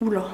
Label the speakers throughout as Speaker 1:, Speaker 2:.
Speaker 1: Oula.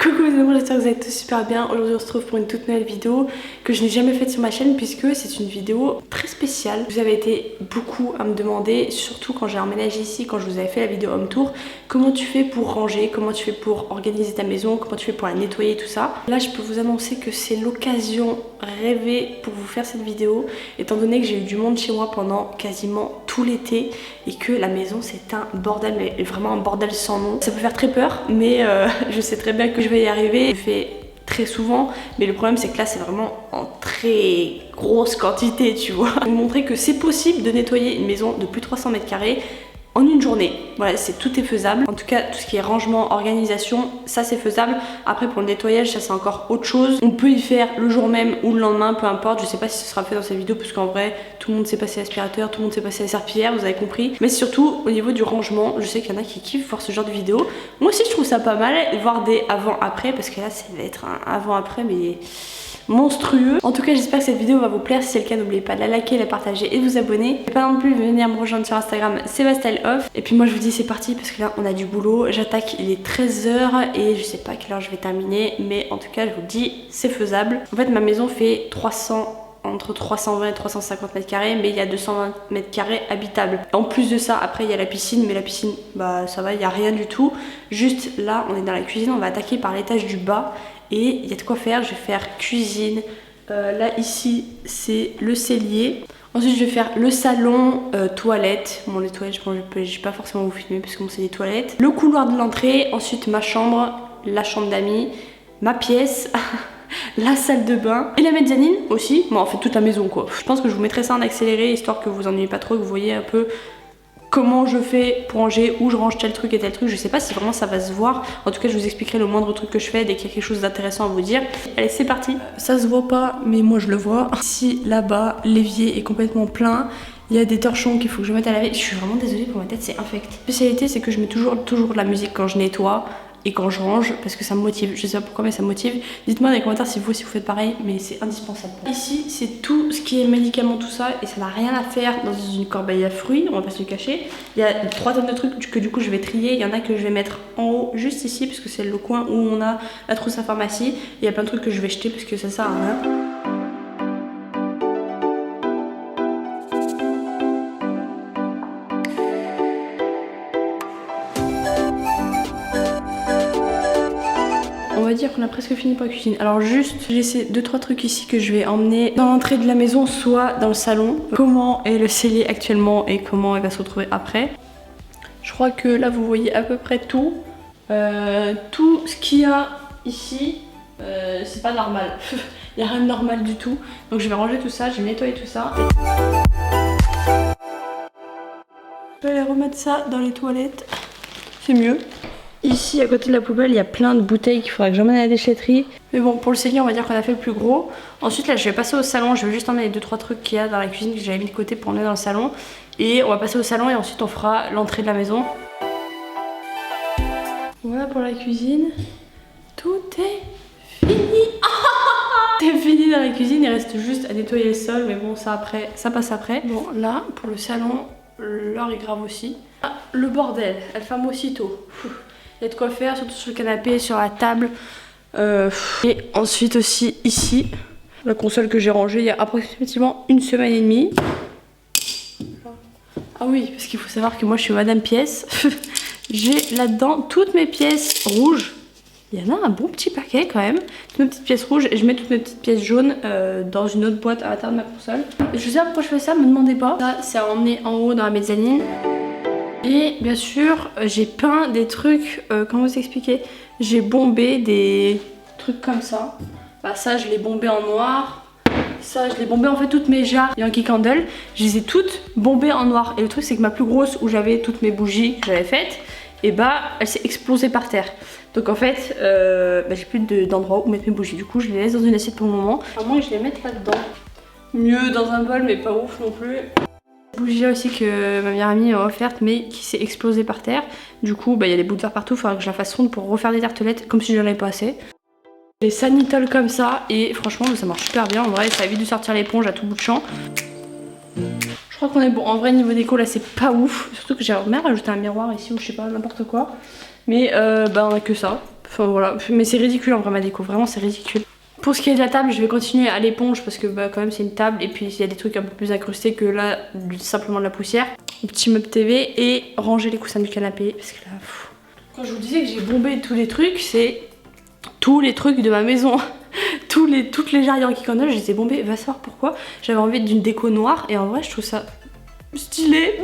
Speaker 1: Coucou les amours, j'espère que vous allez tous super bien. Aujourd'hui on se retrouve pour une toute nouvelle vidéo que je n'ai jamais faite sur ma chaîne puisque c'est une vidéo très spéciale. Vous avez été beaucoup à me demander, surtout quand j'ai emménagé ici, quand je vous avais fait la vidéo home tour, comment tu fais pour ranger, comment tu fais pour organiser ta maison, comment tu fais pour la nettoyer, tout ça. Là je peux vous annoncer que c'est l'occasion rêvée pour vous faire cette vidéo, étant donné que j'ai eu du monde chez moi pendant quasiment tout l'été et que la maison c'est un bordel, mais vraiment un bordel sans nom. Ça peut faire très peur, mais je sais très bien que je vais y arriver. Je le fais très souvent, mais le problème c'est que là c'est vraiment en très grosse quantité, tu vois. Vous montrer que c'est possible de nettoyer une maison de plus de 300 mètres carrés en une journée. Voilà, tout est faisable. En tout cas, tout ce qui est rangement, organisation, ça c'est faisable. Après pour le nettoyage, ça c'est encore autre chose. On peut y faire le jour même ou le lendemain, peu importe. Je sais pas si ce sera fait dans cette vidéo parce qu'en vrai, tout le monde sait passer l'aspirateur, tout le monde sait passer la serpillière, vous avez compris. Mais surtout au niveau du rangement, je sais qu'il y en a qui kiffent voir ce genre de vidéo. Moi aussi je trouve ça pas mal, voir des avant-après, parce que là ça va être un avant-après mais monstrueux. En tout cas j'espère que cette vidéo va vous plaire. Si c'est le cas, n'oubliez pas de la liker, la partager et de vous abonner. Et pas non plus venir me rejoindre sur Instagram SebaStyleOff. Et puis moi je vous dis c'est parti parce que là on a du boulot. J'attaque, il est 13 h et je sais pas à quelle heure je vais terminer, mais en tout cas je vous le dis c'est faisable. En fait ma maison fait entre 320 et 350 mètres carrés, mais il y a 220 mètres carrés habitables. En plus de ça, après il y a la piscine, mais la piscine, bah ça va, il n'y a rien du tout. Juste là, on est dans la cuisine, on va attaquer par l'étage du bas et il y a de quoi faire. Je vais faire cuisine. Là, ici, c'est le cellier. Ensuite, je vais faire le salon, toilette. Bon, les toilettes, je vais pas forcément vous filmer parce que bon, c'est des toilettes. Le couloir de l'entrée, ensuite ma chambre, la chambre d'amis, ma pièce. La salle de bain et la mezzanine aussi. Bon, en fait toute la maison quoi. Je pense que je vous mettrai ça en accéléré histoire que vous ennuyez pas trop, que vous voyez un peu comment je fais pour ranger, où je range tel truc et tel truc. Je sais pas si vraiment ça va se voir. En tout cas je vous expliquerai le moindre truc que je fais dès qu'il y a quelque chose d'intéressant à vous dire. Allez c'est parti. Ça se voit pas mais moi je le vois. Ici là-bas l'évier est complètement plein. Il y a des torchons qu'il faut que je mette à laver. Je suis vraiment désolée pour ma tête, c'est infect. La spécialité c'est que je mets toujours de la musique quand je nettoie et quand je range parce que ça me motive. Je sais pas pourquoi mais ça me motive. Dites-moi dans les commentaires si vous faites pareil, mais c'est indispensable. Ici c'est tout ce qui est médicaments, tout ça, et ça n'a rien à faire dans une corbeille à fruits, on va pas se le cacher. Il y a 3 tonnes de trucs que du coup je vais trier. Il y en a que je vais mettre en haut juste ici parce que c'est le coin où on a la trousse à pharmacie. Et il y a plein de trucs que je vais jeter parce que ça sert à rien. On va dire qu'on a presque fini pour la cuisine. Alors juste, j'ai ces 2-3 trucs ici que je vais emmener dans l'entrée de la maison, soit dans le salon. Comment est le cellier actuellement et comment il va se retrouver après. Je crois que là vous voyez à peu près tout. Tout ce qu'il y a ici, c'est pas normal. Il n'y a rien de normal du tout. Donc je vais ranger tout ça, je vais nettoyer tout ça. Je vais aller remettre ça dans les toilettes. C'est mieux. Ici à côté de la poubelle il y a plein de bouteilles qu'il faudra que j'emmène à la déchetterie. Mais bon pour le cellier on va dire qu'on a fait le plus gros. Ensuite là je vais passer au salon, je vais juste emmener les 2-3 trucs qu'il y a dans la cuisine que j'avais mis de côté pour emmener dans le salon. Et on va passer au salon et ensuite on fera l'entrée de la maison. Voilà pour la cuisine. Tout est fini. C'est fini dans la cuisine, il reste juste à nettoyer le sol, mais bon ça après, ça passe après. Bon là pour le salon, l'heure est grave aussi. Ah, le bordel, elle ferme aussitôt. Il y a de quoi faire, surtout sur le canapé, sur la table. Et ensuite aussi ici, la console que j'ai rangée il y a approximativement 1 semaine et demie. Ah oui, parce qu'il faut savoir que moi je suis Madame Pièce. J'ai là-dedans toutes mes pièces rouges. Il y en a un bon petit paquet quand même. Toutes mes petites pièces rouges et je mets toutes mes petites pièces jaunes dans une autre boîte à l'intérieur de ma console. Je sais pas pourquoi je fais ça, me demandez pas. Ça c'est à emmener en haut dans la mezzanine. Et bien sûr, j'ai peint des trucs, comment vous expliquer? J'ai bombé des trucs comme ça. Bah ça, je l'ai bombé en noir. Ça, je l'ai bombé en fait toutes mes jarres Yankee Candle. Je les ai toutes bombées en noir. Et le truc, c'est que ma plus grosse, où j'avais toutes mes bougies que j'avais faites, et bah, elle s'est explosée par terre. Donc en fait, j'ai plus d'endroit où mettre mes bougies. Du coup, je les laisse dans une assiette pour le moment. À moins que je les mette là-dedans. Mieux dans un bol, mais pas ouf non plus. Bougie là aussi que ma meilleure amie m'a offerte mais qui s'est explosée par terre. Du coup il y a des bouts de verre partout, il faudra que je la fasse fondre pour refaire des tartelettes comme si j'en avais pas assez. Des sanitoles comme ça et franchement ça marche super bien en vrai, ça évite de sortir l'éponge à tout bout de champ. Je crois qu'on est bon, en vrai niveau déco là c'est pas ouf, surtout que j'ai même rajouté un miroir ici ou je sais pas, n'importe quoi. Mais bah on a que ça. Enfin voilà, mais c'est ridicule en vrai ma déco, vraiment c'est ridicule. Pour ce qui est de la table, je vais continuer à l'éponge parce que bah, quand même c'est une table et puis il y a des trucs un peu plus incrustés que là, simplement de la poussière. Un petit meuble TV et ranger les coussins du canapé parce que là, quand je vous disais que j'ai bombé tous les trucs, c'est tous les trucs de ma maison. Toutes les jarrières qui connaissent, je les ai bombées. Va savoir pourquoi. J'avais envie d'une déco noire et en vrai je trouve ça stylé.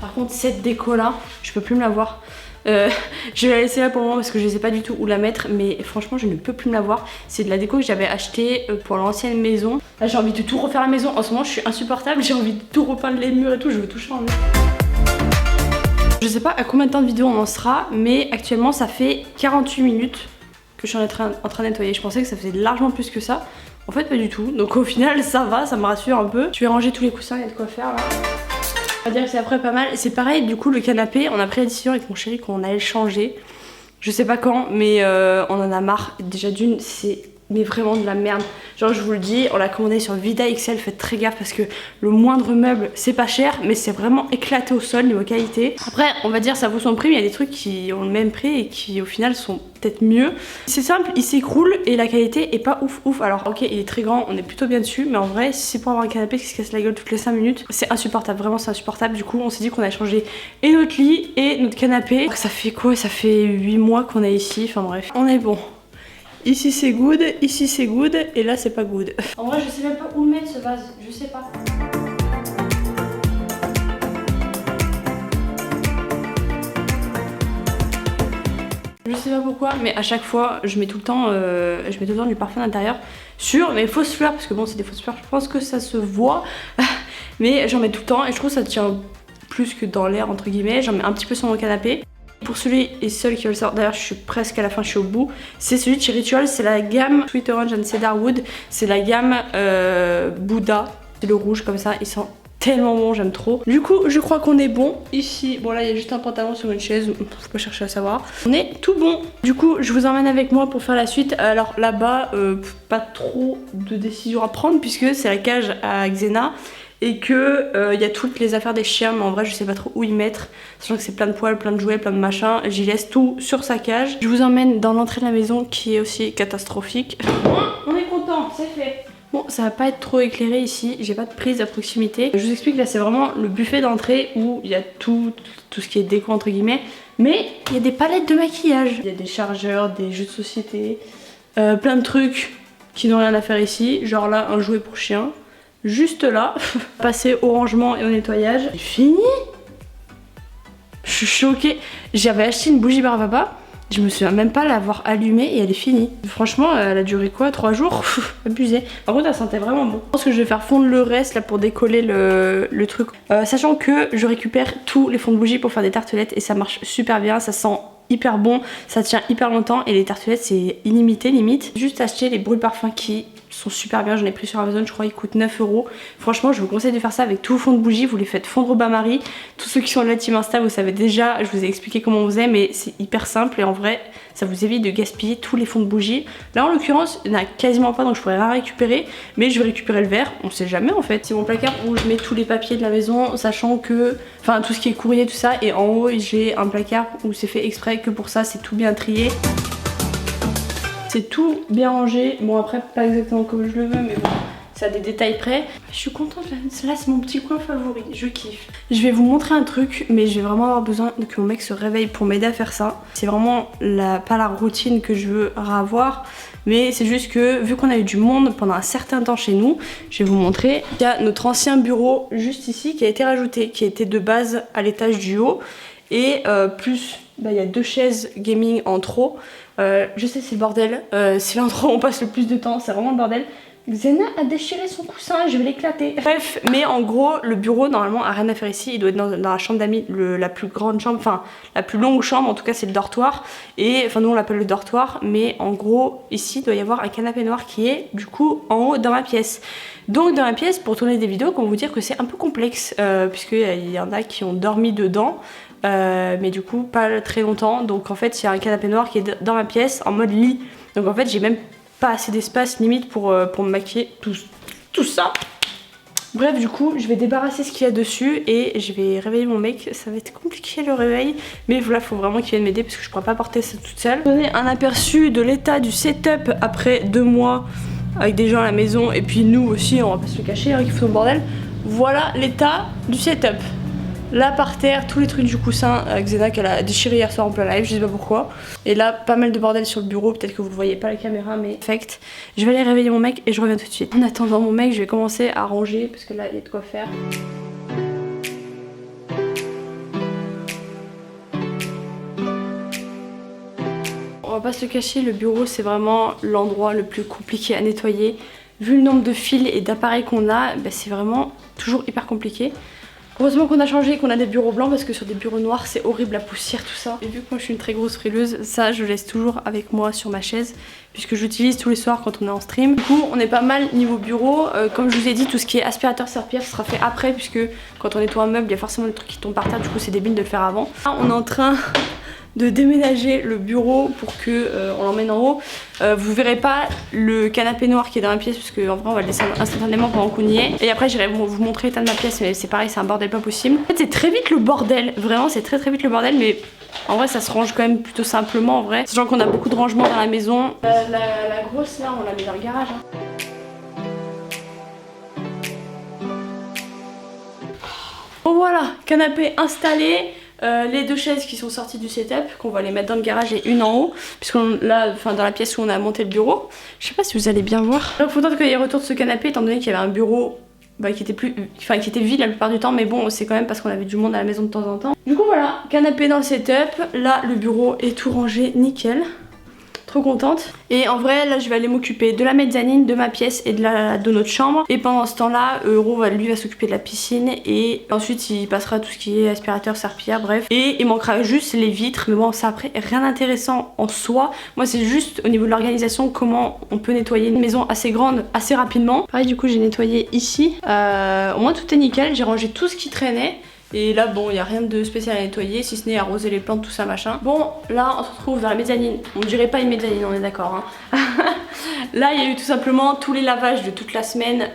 Speaker 1: Par contre cette déco là, je peux plus me la voir. Je vais la laisser là pour le moment parce que je sais pas du tout où la mettre, mais franchement je ne peux plus me la voir. C'est de la déco que j'avais acheté pour l'ancienne maison. Là j'ai envie de tout refaire à la maison. En ce moment je suis insupportable, j'ai envie de tout repeindre les murs et tout, je veux tout changer. Je sais pas à combien de temps de vidéo on en sera, mais actuellement ça fait 48 minutes que je suis en train de nettoyer. Je pensais que ça faisait largement plus que ça. En fait pas du tout, donc au final ça va, ça me rassure un peu. Je vais ranger tous les coussins, il y a de quoi faire là. On va dire que c'est après pas mal. C'est pareil, du coup le canapé, on a pris la décision avec mon chéri qu'on allait le changer. Je sais pas quand, mais on en a marre. Déjà d'une, c'est mais vraiment de la merde. Genre je vous le dis, on l'a commandé sur Vida XL, faites très gaffe parce que le moindre meuble c'est pas cher, mais c'est vraiment éclaté au sol niveau qualité. Après on va dire ça vaut son prix, mais il y a des trucs qui ont le même prix et qui au final sont peut-être mieux. C'est simple, il s'écroule et la qualité est pas ouf. Alors ok il est très grand, on est plutôt bien dessus, mais en vrai si c'est pour avoir un canapé qui se casse la gueule toutes les 5 minutes, c'est insupportable, vraiment c'est insupportable. Du coup on s'est dit qu'on allait changer et notre lit et notre canapé. Ça fait quoi? Ça fait 8 mois qu'on est ici, enfin bref, on est bon. Ici c'est good, ici c'est good, et là c'est pas good. En vrai je sais même pas où mettre ce vase, je sais pas. Je sais pas pourquoi, mais à chaque fois je mets tout le temps, du parfum d'intérieur sur mes fausses fleurs, parce que bon c'est des fausses fleurs, je pense que ça se voit, mais j'en mets tout le temps et je trouve que ça tient plus que dans l'air entre guillemets. J'en mets un petit peu sur mon canapé. Pour celui et ceux qui veulent savoir, d'ailleurs je suis presque à la fin, je suis au bout, c'est celui de chez Ritual, c'est la gamme Sweet Orange and Cedar Wood, c'est la gamme Bouddha, c'est le rouge comme ça, ils sont tellement bons, j'aime trop. Du coup je crois qu'on est bon. Ici, bon là il y a juste un pantalon sur une chaise, faut pas chercher à savoir. On est tout bon. Du coup je vous emmène avec moi pour faire la suite. Alors là-bas, pas trop de décisions à prendre puisque c'est la cage à Xena. Et que y a toutes les affaires des chiens, mais en vrai je sais pas trop où y mettre, sachant que c'est plein de poils, plein de jouets, plein de machins. J'y laisse tout sur sa cage. Je vous emmène dans l'entrée de la maison qui est aussi catastrophique. On est content, c'est fait. Bon, ça va pas être trop éclairé ici, j'ai pas de prise à proximité. Je vous explique, là c'est vraiment le buffet d'entrée où il y a tout ce qui est déco entre guillemets. Mais il y a des palettes de maquillage, il y a des chargeurs, des jeux de société, plein de trucs qui n'ont rien à faire ici. Genre là, un jouet pour chien. Juste là, passer au rangement et au nettoyage. C'est fini. Je suis choquée. J'avais acheté une bougie bar papa, je me souviens même pas l'avoir allumée et elle est finie. Franchement, elle a duré quoi, 3 jours? Abusé. Par contre, elle sentait vraiment bon. Je pense que je vais faire fondre le reste là pour décoller le truc. Sachant que je récupère tous les fonds de bougie pour faire des tartelettes et ça marche super bien, ça sent hyper bon, ça tient hyper longtemps et les tartelettes c'est illimité limite. Juste acheter les brûle parfums qui sont super bien, j'en ai pris sur Amazon, je crois ils coûtent 9 €. Franchement je vous conseille de faire ça avec tout le fond de bougie, vous les faites fondre au bain-marie. Tous ceux qui sont de la team Insta vous savez déjà, je vous ai expliqué comment on faisait, mais c'est hyper simple et en vrai ça vous évite de gaspiller tous les fonds de bougie. Là en l'occurrence il n'y en a quasiment pas donc je pourrais rien récupérer, mais je vais récupérer le verre, on sait jamais en fait. C'est mon placard où je mets tous les papiers de la maison, sachant que, enfin tout ce qui est courrier tout ça, et en haut j'ai un placard où c'est fait exprès que pour ça, c'est tout bien trié. C'est tout bien rangé. Bon après pas exactement comme je le veux mais bon, ça a des détails près. Je suis contente, là c'est mon petit coin favori, je kiffe. Je vais vous montrer un truc mais je vais vraiment avoir besoin que mon mec se réveille pour m'aider à faire ça. C'est vraiment pas la routine que je veux avoir, mais c'est juste que vu qu'on a eu du monde pendant un certain temps chez nous, je vais vous montrer. Il y a notre ancien bureau juste ici qui a été rajouté, qui était de base à l'étage du haut et plus il y a 2 chaises gaming en trop. Je sais c'est le bordel, c'est l'endroit où on passe le plus de temps, c'est vraiment le bordel. Xena a déchiré son coussin, je vais l'éclater. Bref, mais en gros le bureau normalement a rien à faire ici, il doit être dans la chambre d'amis, la plus grande chambre, enfin la plus longue chambre en tout cas c'est le dortoir. Et enfin nous on l'appelle le dortoir, mais en gros ici il doit y avoir un canapé noir qui est du coup en haut dans ma pièce. Donc dans ma pièce pour tourner des vidéos, comment vous dire que c'est un peu complexe puisqu'il y en a qui ont dormi dedans. Mais du coup pas très longtemps, donc en fait il y a un canapé noir qui est dans ma pièce en mode lit, donc en fait j'ai même pas assez d'espace limite pour me maquiller tout ça. Bref, du coup, je vais débarrasser ce qu'il y a dessus et je vais réveiller mon mec. Ça va être compliqué le réveil, mais voilà, faut vraiment qu'il vienne m'aider parce que je pourrais pas porter ça toute seule. Donner un aperçu de l'état du setup après 2 mois avec des gens à la maison et puis nous aussi, on va pas se le cacher, hein, qui fout le bordel. Voilà l'état du setup. Là par terre, tous les trucs du coussin avec Zena qu'elle a déchiré hier soir en plein live, je sais pas pourquoi. Et là, pas mal de bordel sur le bureau, peut-être que vous le voyez pas à la caméra, mais perfect. Je vais aller réveiller mon mec et je reviens tout de suite. En attendant mon mec, je vais commencer à ranger parce que là, il y a de quoi faire. On va pas se le cacher, le bureau c'est vraiment l'endroit le plus compliqué à nettoyer. Vu le nombre de fils et d'appareils qu'on a, bah, c'est vraiment toujours hyper compliqué. Heureusement qu'on a changé et qu'on a des bureaux blancs parce que sur des bureaux noirs c'est horrible, la poussière, tout ça. Et vu que moi je suis une très grosse frileuse, ça je laisse toujours avec moi sur ma chaise puisque j'utilise tous les soirs quand on est en stream. Du coup on est pas mal niveau bureau, comme je vous ai dit, tout ce qui est aspirateur serpillère sera fait après puisque quand on nettoie un meuble il y a forcément des trucs qui tombent par terre, du coup c'est débile de le faire avant. Là on est en train de déménager le bureau pour que on l'emmène en haut. Vous verrez pas le canapé noir qui est dans la pièce parce qu'en vrai on va le descendre instantanément pendant qu'on y est. Et après j'irai vous montrer l'état de ma pièce, mais c'est pareil, c'est un bordel pas possible. En fait c'est très vite le bordel, vraiment c'est très vite le bordel, mais en vrai ça se range quand même plutôt simplement en vrai. Sachant qu'on a beaucoup de rangements dans la maison. La grosse là on l'a mis dans le garage. Hein. Bon voilà, canapé installé. Les 2 chaises qui sont sorties du setup, qu'on va les mettre dans le garage et une en haut, puisqu'on là, enfin dans la pièce où on a monté le bureau. Je sais pas si vous allez bien voir. Donc faut qu'il y ait retour de ce canapé, étant donné qu'il y avait un bureau qui était vide la plupart du temps, mais bon c'est quand même parce qu'on avait du monde à la maison de temps en temps. Du coup voilà, canapé dans le setup, là le bureau est tout rangé, nickel. Trop contente. Et en vrai là je vais aller m'occuper de la mezzanine, de ma pièce et de notre chambre. Et pendant ce temps là Euro lui va s'occuper de la piscine. Et ensuite il passera tout ce qui est aspirateur, serpillière, bref. Et il manquera juste les vitres. Mais bon ça après rien d'intéressant en soi. Moi c'est juste au niveau de l'organisation, comment on peut nettoyer une maison assez grande assez rapidement. Pareil du coup j'ai nettoyé ici. Au moins tout est nickel, j'ai rangé tout ce qui traînait. Et là bon il n'y a rien de spécial à nettoyer si ce n'est arroser les plantes, tout ça machin. Bon là on se retrouve dans la mezzanine. On dirait pas une mezzanine, on est d'accord hein. Là il y a eu tout simplement tous les lavages de toute la semaine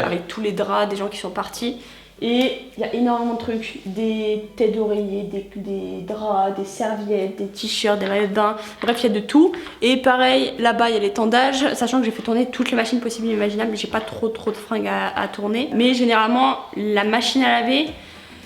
Speaker 1: avec tous les draps des gens qui sont partis. Et il y a énormément de trucs, des têtes d'oreiller, des draps, des serviettes, des t-shirts, des maillots de bain, bref il y a de tout. Et pareil là-bas il y a l'étendage, sachant que j'ai fait tourner toutes les machines possibles et imaginables, j'ai pas trop de fringues à tourner. Mais généralement la machine à laver,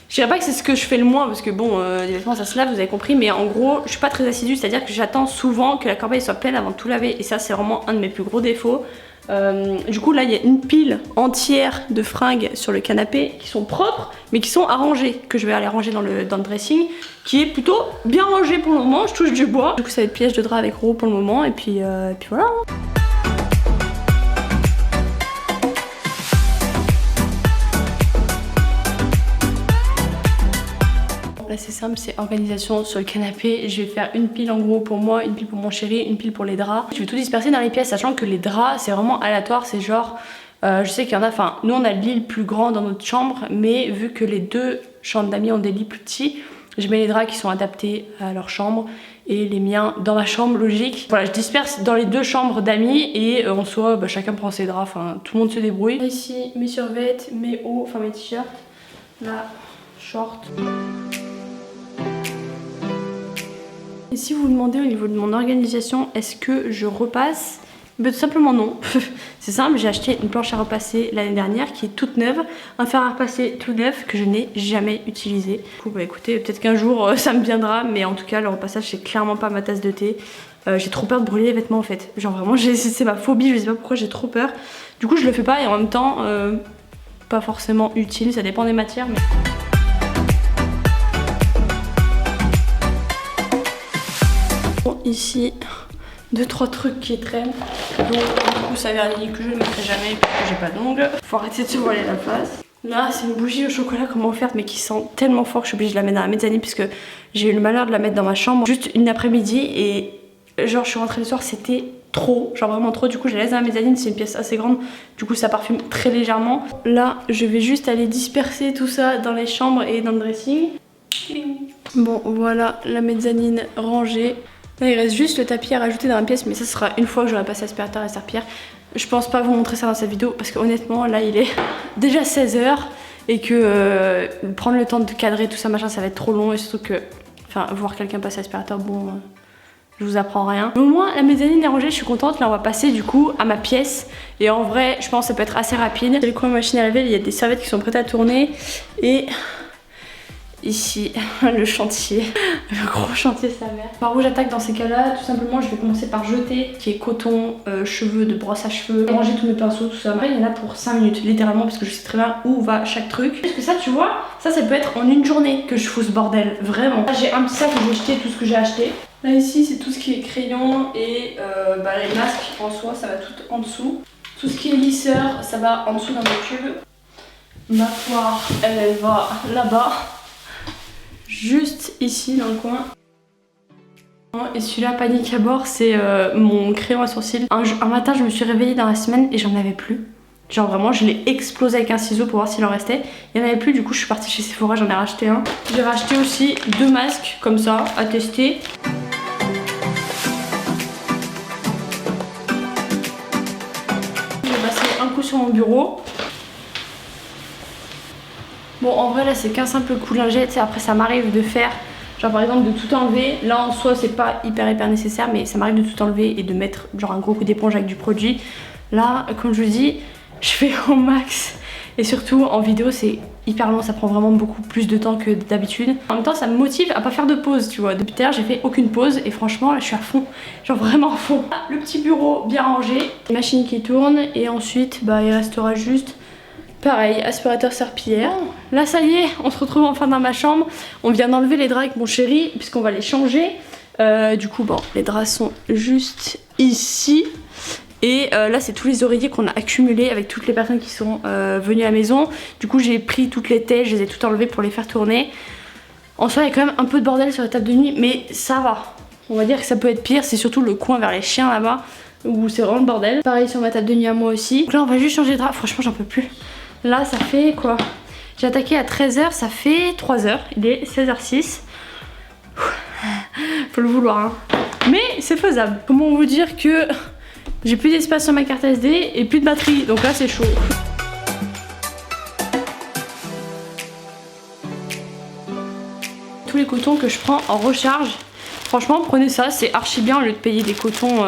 Speaker 1: je dirais pas que c'est ce que je fais le moins parce que bon, les vêtements ça se lave, vous avez compris, mais en gros je suis pas très assidue, c'est à dire que j'attends souvent que la corbeille soit pleine avant de tout laver et ça c'est vraiment un de mes plus gros défauts. Du coup là il y a une pile entière de fringues sur le canapé qui sont propres mais qui sont à ranger, que je vais aller ranger dans le dressing, qui est plutôt bien rangé pour le moment, je touche du bois. Du coup ça va être piège de drap avec Ro pour le moment et puis voilà. Là c'est simple, c'est organisation sur le canapé. Je vais faire une pile en gros pour moi, une pile pour mon chéri, une pile pour les draps. Je vais tout disperser dans les pièces, sachant que les draps c'est vraiment aléatoire, c'est genre je sais qu'il y en a, enfin nous on a le lit le plus grand dans notre chambre, mais vu que les 2 chambres d'amis ont des lits plus petits, je mets les draps qui sont adaptés à leur chambre et les miens dans ma chambre, logique. Voilà, je disperse dans les 2 chambres d'amis et en soi chacun prend ses draps, enfin tout le monde se débrouille. Ici mes survêtements, mes hauts, enfin mes t-shirts, là short. Et si vous vous demandez au niveau de mon organisation, est-ce que je repasse? Tout simplement non. C'est simple, j'ai acheté une planche à repasser l'année dernière qui est toute neuve, un fer à repasser tout neuf que je n'ai jamais utilisé. Du coup écoutez, peut-être qu'un jour ça me viendra, mais en tout cas le repassage c'est clairement pas ma tasse de thé. J'ai trop peur de brûler les vêtements en fait. Genre vraiment c'est ma phobie, je sais pas pourquoi j'ai trop peur. Du coup je le fais pas et en même temps pas forcément utile, ça dépend des matières. Mais... Ici 2-3 trucs qui traînent, donc du coup ça vernit que je ne mettrai jamais parce que j'ai pas d'ongles. Faut arrêter de se voiler la face. Là c'est une bougie au chocolat qu'on m'a offerte mais qui sent tellement fort que je suis obligée de la mettre dans la mezzanine puisque j'ai eu le malheur de la mettre dans ma chambre juste une après-midi et genre je suis rentrée le soir, c'était trop, genre vraiment trop. Du coup je la laisse dans la mezzanine, c'est une pièce assez grande, du coup ça parfume très légèrement. Là je vais juste aller disperser tout ça dans les chambres et dans le dressing. Bon voilà la mezzanine rangée. Là il reste juste le tapis à rajouter dans la pièce, mais ça sera une fois que j'aurai passé aspirateur et serpillière. je pense pas vous montrer ça dans cette vidéo parce que honnêtement là il est déjà 16h et que prendre le temps de cadrer tout ça machin ça va être trop long et surtout que enfin voir quelqu'un passer l'aspirateur bon je vous apprends rien. Mais au moins la mezzanine est rangée, je suis contente. Là on va passer du coup à ma pièce et en vrai je pense que ça peut être assez rapide. C'est le coin machine à laver, il y a des serviettes qui sont prêtes à tourner et ici le chantier, le gros chantier sa mère. Par où j'attaque dans ces cas-là? Tout simplement je vais commencer par jeter qui est coton, cheveux, de brosse à cheveux, ranger tous mes pinceaux, tout ça. Après il y en a pour 5 minutes littéralement parce que je sais très bien où va chaque truc. Parce que ça tu vois, ça peut être en une journée que je fous ce bordel, vraiment. Là j'ai un petit sac où j'ai jeté tout ce que j'ai acheté. Là ici c'est tout ce qui est crayon et les masques en soi ça va tout en dessous. Tout ce qui est lisseur ça va en dessous dans le cube. Ma poire elle va là-bas. Juste ici dans le coin. Et celui-là, panique à bord, c'est mon crayon à sourcils. Un matin, je me suis réveillée dans la semaine et j'en avais plus. Genre vraiment, je l'ai explosé avec un ciseau pour voir s'il en restait. Il n'y en avait plus, du coup, je suis partie chez Sephora, j'en ai racheté un. J'ai racheté aussi 2 masques comme ça à tester. J'ai passé un coup sur mon bureau. Bon en vrai là c'est qu'un simple coup de lingette, après ça m'arrive de faire genre par exemple de tout enlever, là en soi c'est pas hyper nécessaire mais ça m'arrive de tout enlever et de mettre genre un gros coup d'éponge avec du produit. Là comme je vous dis je fais au max et surtout en vidéo c'est hyper long, ça prend vraiment beaucoup plus de temps que d'habitude. En même temps ça me motive à pas faire de pause tu vois, depuis tout à l'heure j'ai fait aucune pause et franchement là je suis à fond, genre vraiment à fond. Le petit bureau bien rangé, machine qui tourne et ensuite bah il restera juste pareil, aspirateur serpillière. Là ça y est, on se retrouve enfin dans ma chambre. On vient d'enlever les draps avec mon chéri puisqu'on va les changer. Du coup bon, les draps sont juste ici. Et là c'est tous les oreillers qu'on a accumulés avec toutes les personnes qui sont venues à la maison. Du coup j'ai pris toutes les têtes, je les ai toutes enlevées pour les faire tourner. En soi il y a quand même un peu de bordel sur la table de nuit mais ça va. On va dire que ça peut être pire, c'est surtout le coin vers les chiens là-bas où c'est vraiment le bordel. Pareil sur ma table de nuit à moi aussi. Donc là on va juste changer de drap, franchement j'en peux plus. Là ça fait quoi? J'ai attaqué à 13h, ça fait 3h, il est 16h06. Faut le vouloir hein. Mais c'est faisable. Comment vous dire que j'ai plus d'espace sur ma carte SD et plus de batterie, donc là c'est chaud. Tous les cotons que je prends en recharge, franchement prenez ça, c'est archi bien au lieu de payer des cotons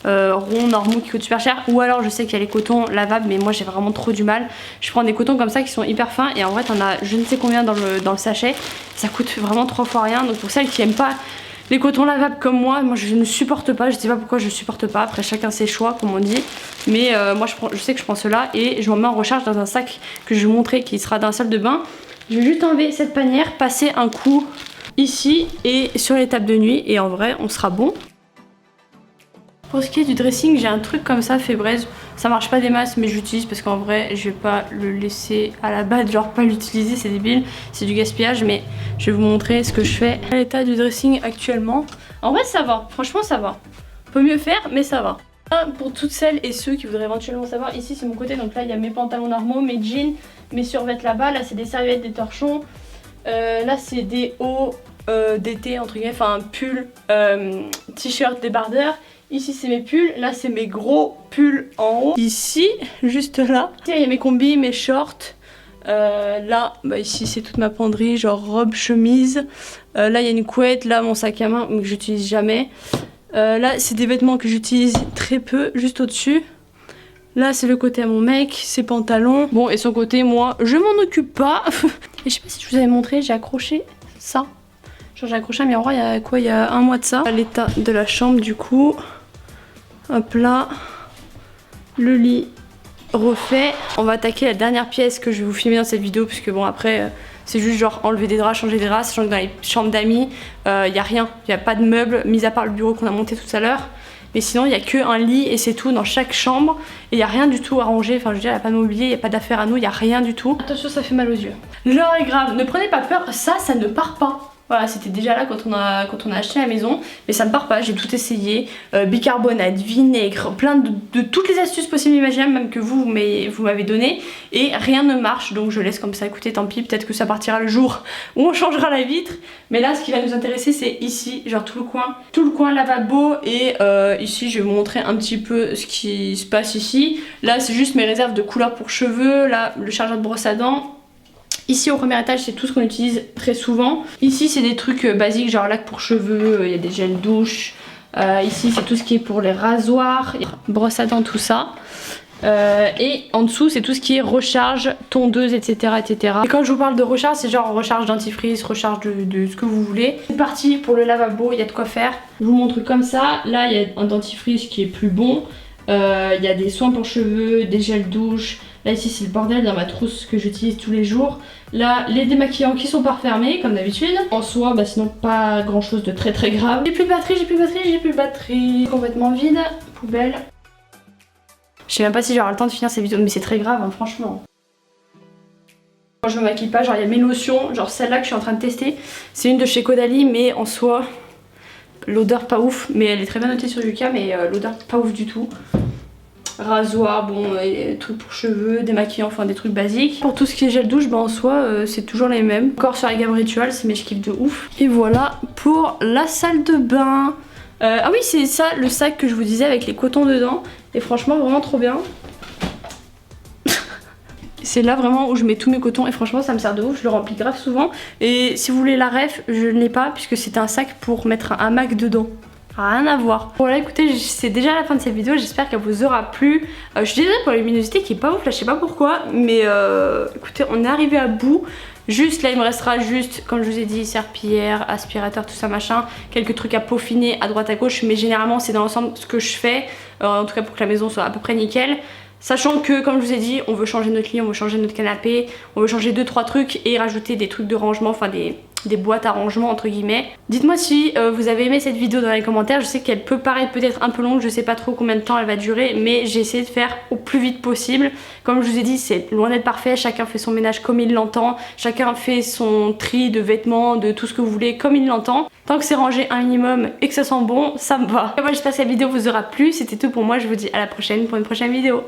Speaker 1: ronds normaux qui coûtent super cher, ou alors je sais qu'il y a les cotons lavables mais moi j'ai vraiment trop du mal. Je prends des cotons comme ça qui sont hyper fins et en vrai t'en as je ne sais combien dans le sachet, ça coûte vraiment 3 fois rien. Donc pour celles qui aiment pas les cotons lavables comme moi je ne supporte pas, je sais pas pourquoi je supporte pas, après chacun ses choix comme on dit, mais moi je sais que je prends ceux-là et je m'en mets en recharge dans un sac que je vais vous montrer qui sera dans la salle de bain. Je vais juste enlever cette panière, passer un coup ici et sur les tables de nuit et en vrai on sera bon. Pour ce qui est du dressing, j'ai un truc comme ça fait braise. Ça marche pas des masses mais j'utilise parce qu'en vrai je vais pas le laisser à la base, genre pas l'utiliser, c'est débile, c'est du gaspillage, mais je vais vous montrer ce que je fais. L'état du dressing actuellement, en vrai ça va, franchement ça va. Peut mieux faire mais ça va. Pour toutes celles et ceux qui voudraient éventuellement savoir, ici c'est mon côté, donc là il y a mes pantalons normaux, mes jeans, mes survêtements là-bas, là c'est des serviettes, des torchons, là c'est des hauts d'été entre guillemets, enfin pull, t-shirt, débardeur. Ici c'est mes pulls, là c'est mes gros pulls en haut. Ici, juste là, il y a mes combis, mes shorts. Là, bah ici c'est toute ma penderie, genre robe, chemise. Là il y a une couette, là mon sac à main que j'utilise jamais. Là c'est des vêtements que j'utilise très peu, juste au-dessus. Là c'est le côté à mon mec, ses pantalons. Bon et son côté, moi je m'en occupe pas. Et je sais pas si je vous avais montré, j'ai accroché ça. Genre j'ai accroché un miroir il y a quoi, il y a un mois de ça. L'état de la chambre du coup. Hop là, le lit refait. On va attaquer la dernière pièce que je vais vous filmer dans cette vidéo puisque bon après c'est juste genre enlever des draps, changer des draps, sachant que dans les chambres d'amis il n'y a rien, il n'y a pas de meubles mis à part le bureau qu'on a monté tout à l'heure. Mais sinon il n'y a que un lit et c'est tout dans chaque chambre et il n'y a rien du tout à ranger, enfin je veux dire il n'y a pas de mobilier, il n'y a pas d'affaires à nous, il n'y a rien du tout. Attention ça fait mal aux yeux. L'heure est grave, ne prenez pas peur, ça ne part pas. Voilà, c'était déjà là quand on a acheté la maison, mais ça ne part pas, j'ai tout essayé, bicarbonate, vinaigre, plein de toutes les astuces possibles et imaginables, même que vous m'avez donné, et rien ne marche, donc je laisse comme ça. Écoutez, tant pis, peut-être que ça partira le jour où on changera la vitre, mais là ce qui va nous intéresser c'est ici, genre tout le coin lavabo, et ici je vais vous montrer un petit peu ce qui se passe ici. Là c'est juste mes réserves de couleurs pour cheveux, là le chargeur de brosse à dents. Ici au premier étage c'est tout ce qu'on utilise très souvent. Ici c'est des trucs basiques genre lac pour cheveux, il y a des gels douche. Ici c'est tout ce qui est pour les rasoirs, brosse à dents, tout ça. Et en dessous c'est tout ce qui est recharge, tondeuse, etc., etc. Et quand je vous parle de recharge, c'est genre recharge dentifrice, recharge de ce que vous voulez. C'est parti pour le lavabo, il y a de quoi faire. Je vous montre comme ça. Là il y a un dentifrice qui est plus bon. Il y a des soins pour cheveux, des gels douche. Là ici c'est le bordel dans ma trousse que j'utilise tous les jours. Là les démaquillants qui sont pas refermés comme d'habitude. En soi sinon pas grand chose de très grave. J'ai plus de batterie, j'ai plus de batterie. Complètement vide, poubelle. Je sais même pas si j'aurai le temps de finir cette vidéo, mais c'est très grave hein, franchement. Quand je me maquille pas, genre il y a mes lotions, genre celle-là que je suis en train de tester. C'est une de chez Caudalie, mais en soi l'odeur pas ouf, mais elle est très bien notée sur Yuka, mais l'odeur pas ouf du tout. Rasoir, bon, des trucs pour cheveux, démaquillants, enfin des trucs basiques. Pour tout ce qui est gel douche, en soi c'est toujours les mêmes. Encore sur la gamme Ritual, c'est mes je kiffe de ouf. Et voilà pour la salle de bain. Ah oui, c'est ça le sac que je vous disais avec les cotons dedans. Et franchement vraiment trop bien. C'est là vraiment où je mets tous mes cotons et franchement ça me sert de ouf, je le remplis grave souvent. Et si vous voulez la ref, je ne l'ai pas puisque c'est un sac pour mettre un hamac dedans. Rien à voir. Voilà, écoutez, c'est déjà la fin de cette vidéo, j'espère qu'elle vous aura plu. Je suis désolée pour la luminosité qui est pas ouf là, je sais pas pourquoi, mais écoutez, on est arrivé à bout. Juste là il me restera juste, comme je vous ai dit, serpillière, aspirateur, tout ça machin, quelques trucs à peaufiner à droite à gauche, mais généralement c'est dans l'ensemble ce que je fais, en tout cas pour que la maison soit à peu près nickel. Sachant que, comme je vous ai dit, on veut changer notre lit, on veut changer notre canapé, on veut changer 2-3 trucs et rajouter des trucs de rangement, enfin des boîtes à rangement entre guillemets. Dites-moi si vous avez aimé cette vidéo dans les commentaires. Je sais qu'elle peut paraître peut-être un peu longue, je sais pas trop combien de temps elle va durer, mais j'ai essayé de faire au plus vite possible. Comme je vous ai dit, c'est loin d'être parfait, chacun fait son ménage comme il l'entend, chacun fait son tri de vêtements, de tout ce que vous voulez comme il l'entend. Tant que c'est rangé un minimum et que ça sent bon, ça me va. Et moi j'espère que cette vidéo vous aura plu, c'était tout pour moi, je vous dis à la prochaine pour une prochaine vidéo.